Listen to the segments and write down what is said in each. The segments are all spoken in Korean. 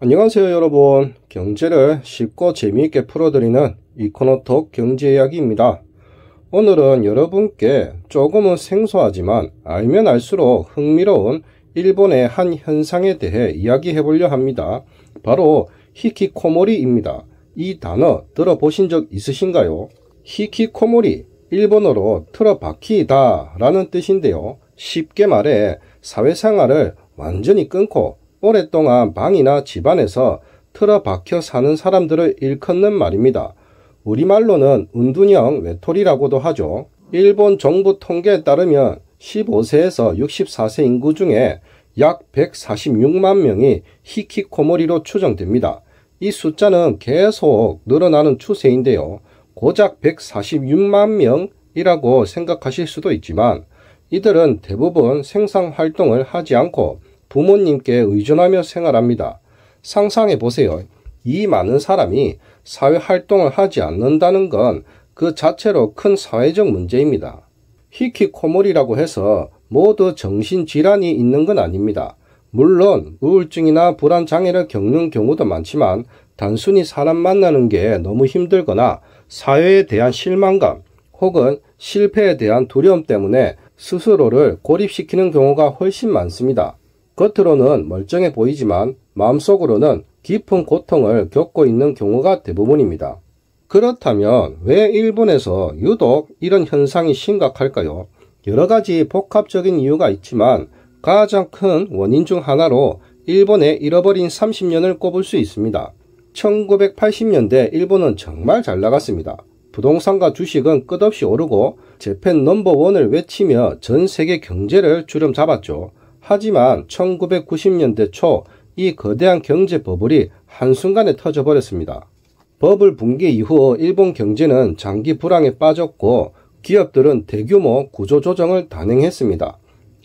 안녕하세요 여러분. 경제를 쉽고 재미있게 풀어드리는 이코노톡 경제 이야기입니다. 오늘은 여러분께 조금은 생소하지만 알면 알수록 흥미로운 일본의 한 현상에 대해 이야기해 보려 합니다. 바로 히키코모리입니다. 이 단어 들어보신 적 있으신가요? 히키코모리, 일본어로 틀어박히다 라는 뜻인데요. 쉽게 말해 사회생활을 완전히 끊고 오랫동안 방이나 집안에서 틀어박혀 사는 사람들을 일컫는 말입니다. 우리말로는 은둔형 외톨이라고도 하죠. 일본 정부 통계에 따르면 15세에서 64세 인구 중에 약 146만 명이 히키코모리로 추정됩니다. 이 숫자는 계속 늘어나는 추세인데요. 고작 146만 명이라고 생각하실 수도 있지만 이들은 대부분 생산활동을 하지 않고 부모님께 의존하며 생활합니다. 상상해 보세요. 이 많은 사람이 사회활동을 하지 않는다는 건 그 자체로 큰 사회적 문제입니다. 히키코모리라고 해서 모두 정신질환이 있는 건 아닙니다. 물론 우울증이나 불안장애를 겪는 경우도 많지만 단순히 사람 만나는 게 너무 힘들거나 사회에 대한 실망감 혹은 실패에 대한 두려움 때문에 스스로를 고립시키는 경우가 훨씬 많습니다. 겉으로는 멀쩡해 보이지만 마음속으로는 깊은 고통을 겪고 있는 경우가 대부분입니다. 그렇다면 왜 일본에서 유독 이런 현상이 심각할까요? 여러 가지 복합적인 이유가 있지만 가장 큰 원인 중 하나로 일본의 잃어버린 30년을 꼽을 수 있습니다. 1980년대 일본은 정말 잘 나갔습니다. 부동산과 주식은 끝없이 오르고 재팬 넘버원을 외치며 전 세계 경제를 주름잡았죠. 하지만 1990년대 초 이 거대한 경제 버블이 한순간에 터져버렸습니다. 버블 붕괴 이후 일본 경제는 장기 불황에 빠졌고 기업들은 대규모 구조조정을 단행했습니다.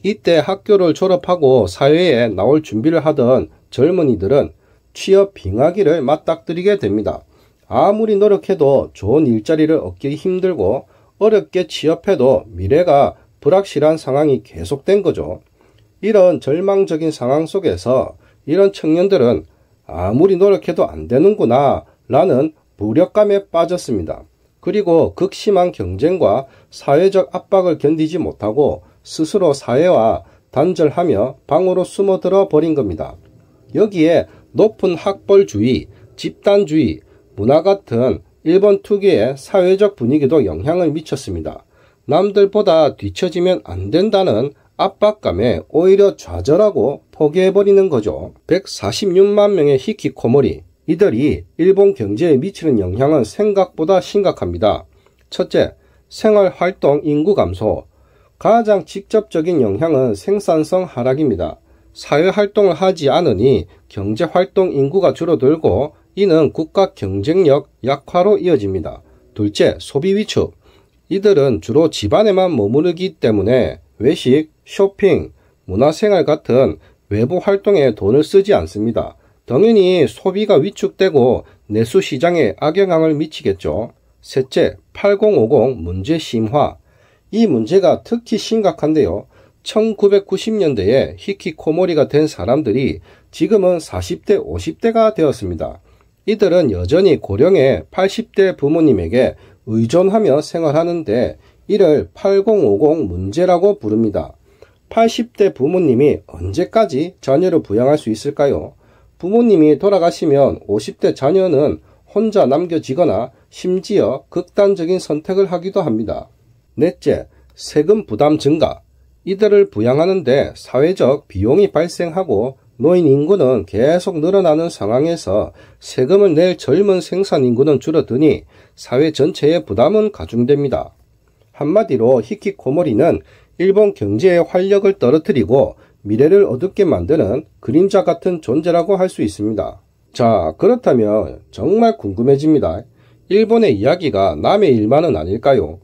이때 학교를 졸업하고 사회에 나올 준비를 하던 젊은이들은 취업 빙하기를 맞닥뜨리게 됩니다. 아무리 노력해도 좋은 일자리를 얻기 힘들고 어렵게 취업해도 미래가 불확실한 상황이 계속된 거죠. 이런 절망적인 상황 속에서 이런 청년들은 아무리 노력해도 안 되는구나 라는 무력감에 빠졌습니다. 그리고 극심한 경쟁과 사회적 압박을 견디지 못하고 스스로 사회와 단절하며 방으로 숨어들어 버린 겁니다. 여기에 높은 학벌주의, 집단주의, 문화 같은 일본 특유의 사회적 분위기도 영향을 미쳤습니다. 남들보다 뒤처지면 안 된다는 압박감에 오히려 좌절하고 포기해버리는 거죠. 146만 명의 히키코모리, 이들이 일본 경제에 미치는 영향은 생각보다 심각합니다. 첫째, 생활활동 인구 감소. 가장 직접적인 영향은 생산성 하락입니다. 사회활동을 하지 않으니 경제활동 인구가 줄어들고 이는 국가 경쟁력 약화로 이어집니다. 둘째, 소비 위축. 이들은 주로 집안에만 머무르기 때문에 외식, 쇼핑, 문화생활 같은 외부 활동에 돈을 쓰지 않습니다. 당연히 소비가 위축되고 내수 시장에 악영향을 미치겠죠. 셋째, 8050 문제 심화. 이 문제가 특히 심각한데요. 1990년대에 히키코모리가 된 사람들이 지금은 40대, 50대가 되었습니다. 이들은 여전히 고령의 80대 부모님에게 의존하며 생활하는데 이를 8050 문제라고 부릅니다. 80대 부모님이 언제까지 자녀를 부양할 수 있을까요? 부모님이 돌아가시면 50대 자녀는 혼자 남겨지거나 심지어 극단적인 선택을 하기도 합니다. 넷째, 세금 부담 증가. 이들을 부양하는데 사회적 비용이 발생하고 노인 인구는 계속 늘어나는 상황에서 세금을 낼 젊은 생산 인구는 줄어드니 사회 전체의 부담은 가중됩니다. 한마디로 히키코모리는 일본 경제의 활력을 떨어뜨리고 미래를 어둡게 만드는 그림자 같은 존재라고 할 수 있습니다. 자, 그렇다면 정말 궁금해집니다. 일본의 이야기가 남의 일만은 아닐까요?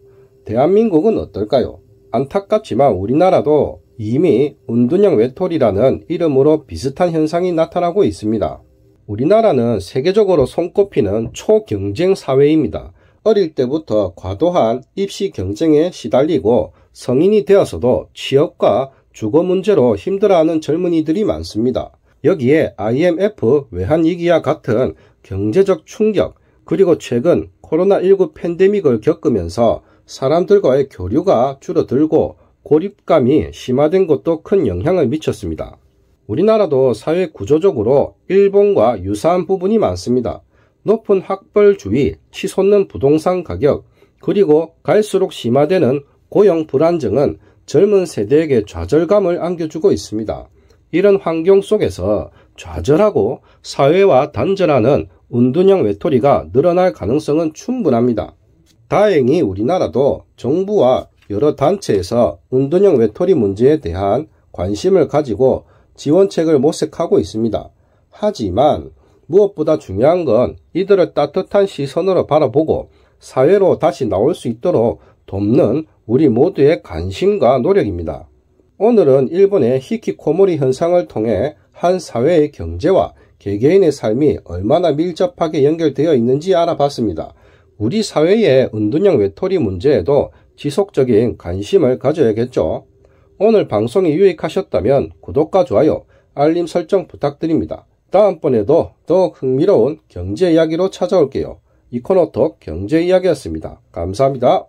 대한민국은 어떨까요? 안타깝지만 우리나라도 이미 은둔형 외톨이라는 이름으로 비슷한 현상이 나타나고 있습니다. 우리나라는 세계적으로 손꼽히는 초경쟁 사회입니다. 어릴 때부터 과도한 입시 경쟁에 시달리고 성인이 되어서도 취업과 주거 문제로 힘들어하는 젊은이들이 많습니다. 여기에 IMF 외환위기와 같은 경제적 충격, 그리고 최근 코로나19 팬데믹을 겪으면서 사람들과의 교류가 줄어들고 고립감이 심화된 것도 큰 영향을 미쳤습니다. 우리나라도 사회 구조적으로 일본과 유사한 부분이 많습니다. 높은 학벌주의, 치솟는 부동산 가격, 그리고 갈수록 심화되는 고용 불안정은 젊은 세대에게 좌절감을 안겨주고 있습니다. 이런 환경 속에서 좌절하고 사회와 단절하는 은둔형 외톨이가 늘어날 가능성은 충분합니다. 다행히 우리나라도 정부와 여러 단체에서 은둔형 외톨이 문제에 대한 관심을 가지고 지원책을 모색하고 있습니다. 하지만 무엇보다 중요한 건 이들을 따뜻한 시선으로 바라보고 사회로 다시 나올 수 있도록 돕는 우리 모두의 관심과 노력입니다. 오늘은 일본의 히키코모리 현상을 통해 한 사회의 경제와 개개인의 삶이 얼마나 밀접하게 연결되어 있는지 알아봤습니다. 우리 사회의 은둔형 외톨이 문제에도 지속적인 관심을 가져야겠죠. 오늘 방송이 유익하셨다면 구독과 좋아요, 알림 설정 부탁드립니다. 다음번에도 더욱 흥미로운 경제 이야기로 찾아올게요. 이코노톡 경제 이야기였습니다. 감사합니다.